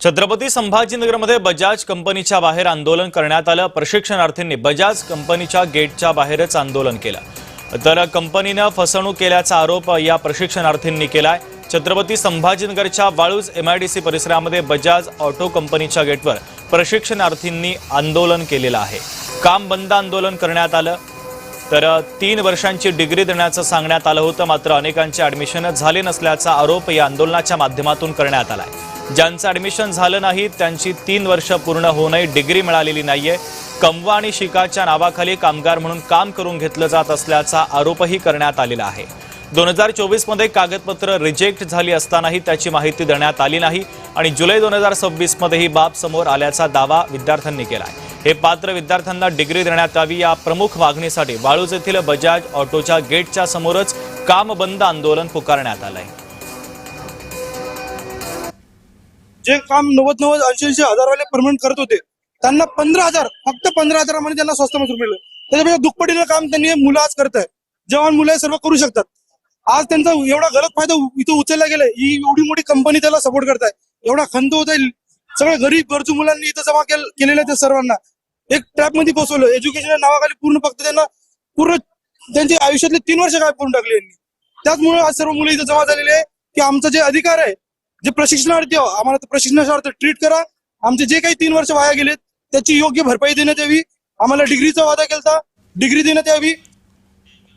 छत्रपती संभाजीनगरमध्ये बजाज कंपनीच्या बाहेर आंदोलन करण्यात आलं। प्रशिक्षणार्थींनी बजाज कंपनीच्या गेटच्या बाहेरच आंदोलन केलं। तर कंपनीने फसवणूक केल्याचा आरोप या प्रशिक्षणार्थींनी केलाय। छत्रपती संभाजीनगरच्या वाळूज एमआयडीसी परिसरामध्ये बजाज ऑटो कंपनीच्या गेटवर प्रशिक्षणार्थींनी आंदोलन केलेलं आहे। काम बंद आंदोलन करण्यात आलं। तर 3 वर्षांची डिग्री देण्याचं सांगण्यात आलं होतं, मात्र अनेकांचे ऍडमिशन झाले नसल्याचा आरोप या आंदोलनाच्या माध्यमातून करण्यात आलाय। ज्यांचं ऍडमिशन झालं नाही त्यांची 3 वर्ष पूर्ण होऊनही डिग्री मिळालेली नाहीये। कमवा आणि शिकाच्या नावाखाली कामगार म्हणून काम करून घेतलं जात असल्याचा आरोपही करण्यात आलेला आहे। 2024 मध्ये कागदपत्र रिजेक्ट झाली असतानाही त्याची माहिती देण्यात आली नाही आणि जुलै 2026 मध्ये ही बाब समोर आल्याचा दावा विद्यार्थ्यांनी केलाय। हे पात्र विद्यार्थ्यांना डिग्री देण्यात यावी या प्रमुख मागणीसाठी वाळूज येथील बजाज ऑटोच्या गेटच्या समोरच काम बंद आंदोलन पुकारण्यात आलंय। जे काम 90-80 हजारवाले परमनंट करत होते त्यांना 15,000 फक्त 15,000 मध्ये त्यांना स्वस्त मजूर मिळलं। त्याच्यापेक्षा दुप्पटीनं काम त्यांनी मुलं आज करत आहे। जवान मुलं सर्व करू शकतात। आज त्यांचा एवढा गलत फायदा इथं उचलला गेलाय। ही एवढी मोठी कंपनी त्याला सपोर्ट करताय, एवढा खंत होत आहे। सगळे गरीब गरजू मुलांनी इथं जमा केलेले त्या सर्वांना एक ट्रॅप मध्ये बसवलं। एज्युकेशन नावाखाली पूर्ण फक्त त्यांना पूर्ण त्यांच्या आयुष्यातले 3 वर्ष काय करून टाकले यांनी। त्याचमुळे आज सर्व मुलं इथं जमा झालेले आहे की आमचा जे अधिकार आहे, जे प्रशिक्षणार्थी आम्हाला प्रशिक्षणार्थी ट्रीट करा। आमचे जे काही 3 वर्ष वाया गेलेत त्याची योग्य भरपाई देण्यात यावी। आम्हाला डिग्रीचा वादा केला, डिग्री देण्यात यावी।